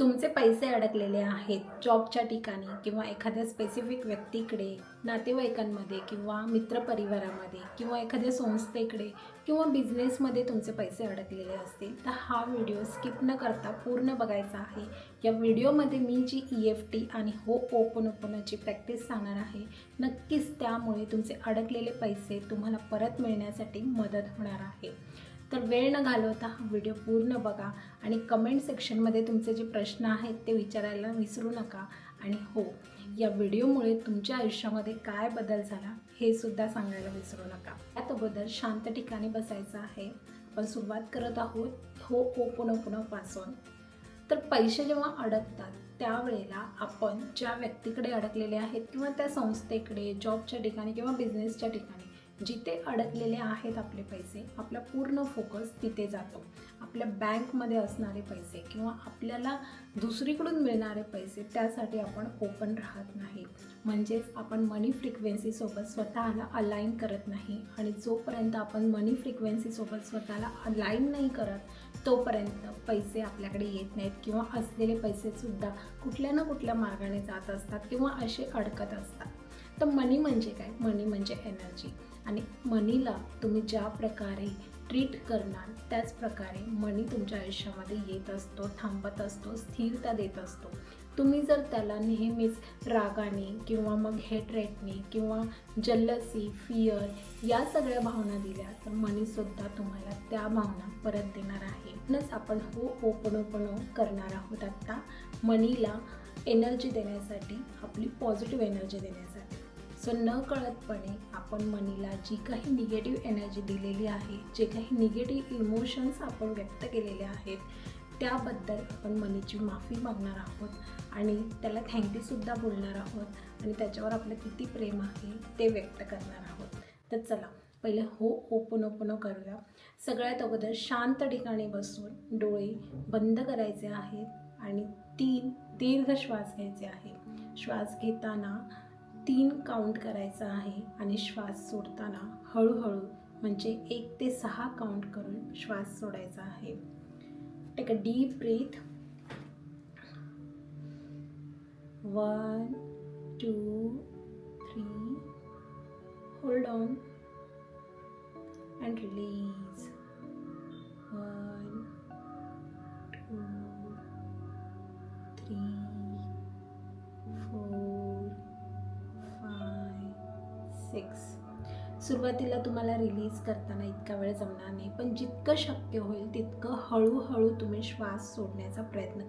तुमचे पैसे अडकलेले आहेत जॉबच्या ठिकाणी किंवा एखाद्या स्पेसिफिक व्यक्तीकडे, नातेवाईकांमध्ये किंवा मित्रपरिवारामध्ये किंवा एखाद्या संस्थेकडे किंवा बिझनेसमध्ये तुमचे पैसे अडकलेले असतील तर हा व्हिडिओ स्किप न करता पूर्ण बघायचा आहे. या व्हिडिओमध्ये मी जी EFT आणि होओपोनोपोनोची प्रॅक्टिस सांगणार आहे, नक्कीच त्यामुळे तुमचे अडकलेले पैसे तुम्हाला परत मिळण्यासाठी मदत होणार आहे. तर वेळ न घालवता हा व्हिडिओ पूर्ण बघा आणि कमेंट सेक्शनमध्ये तुमचे जे प्रश्न आहेत ते विचारायला विसरू नका. आणि हो, या व्हिडिओमुळे तुमच्या आयुष्यामध्ये काय बदल झाला हे सुद्धा सांगायला विसरू नका. यात अगोदर शांत ठिकाणी बसायचं आहे. आपण सुरुवात करत आहोत होओपोनोपोनोपासून. तर पैसे जेव्हा अडकतात त्यावेळेला आपण ज्या व्यक्तीकडे अडकलेले आहेत किंवा त्या संस्थेकडे, जॉबच्या ठिकाणी किंवा बिझनेसच्या ठिकाणी जिथे अडकलेले आहेत आपले पैसे, आपला पूर्ण फोकस तिथे जातो. आपल्या बँकमध्ये असणारे पैसे किंवा आपल्याला दुसरीकडून मिळणारे पैसे त्यासाठी आपण ओपन राहत नाही. म्हणजेच आपण मनी फ्रिक्वेन्सीसोबत स्वतःला अलाइन करत नाही. आणि जोपर्यंत आपण मनी फ्रिक्वेन्सीसोबत स्वतःला अलाइन नाही करत तोपर्यंत पैसे आपल्याकडे येत नाहीत किंवा असलेले पैसेसुद्धा कुठल्या ना कुठल्या मार्गाने जात असतात किंवा असे अडकत असतात. तर मनी म्हणजे काय? मनी म्हणजे एनर्जी. आणि मनीला तुम्ही ज्या प्रकारे ट्रीट करणार त्याच प्रकारे मनी तुमच्या आयुष्यामध्ये येत असतो, थांबत असतो, स्थिरता देत असतो. तुम्ही जर त्याला नेहमीच रागाने किंवा मग हेट्रेटने किंवा जल्लसी, फिअर या सगळ्या भावना दिल्या तर मनीसुद्धा तुम्हाला त्या भावना परत देणार आहे. म्हणूनच आपण होओपोनोपोनो करणार आहोत आत्ता, मनीला एनर्जी देण्यासाठी, आपली पॉझिटिव्ह एनर्जी देण्यासाठी. सो न कळतपणे आपण मनीला जी काही निगेटिव्ह एनर्जी दिलेली आहे, जे काही निगेटिव्ह इमोशन्स आपण व्यक्त केलेले आहेत त्याबद्दल आपण मनीची माफी मागणार आहोत आणि त्याला थँक्यूसुद्धा बोलणार आहोत आणि त्याच्यावर आपलं किती प्रेम आहे ते व्यक्त करणार आहोत. तर चला पहिले होओपोनोपोनो करूया. सगळ्यात अगोदर शांत ठिकाणी बसून डोळे बंद करायचे आहेत आणि 3 दीर्घ श्वास घ्यायचे आहे. श्वास घेताना 3 काउंट करायचा आहे आणि श्वास सोडताना हळूहळू म्हणजे 1 ते 6 काउंट करून श्वास सोडायचा आहे. Take a deep breath. 1 2 3. Hold on and release. 1 2 3 4 5 6. सुरुवातीला तुम्हाला रिलीज करताना इतका वेळ जमणार नाही, पण जितकं शक्य होईल तितकं हळूहळू तुम्ही श्वास सोडण्याचा प्रयत्न करा.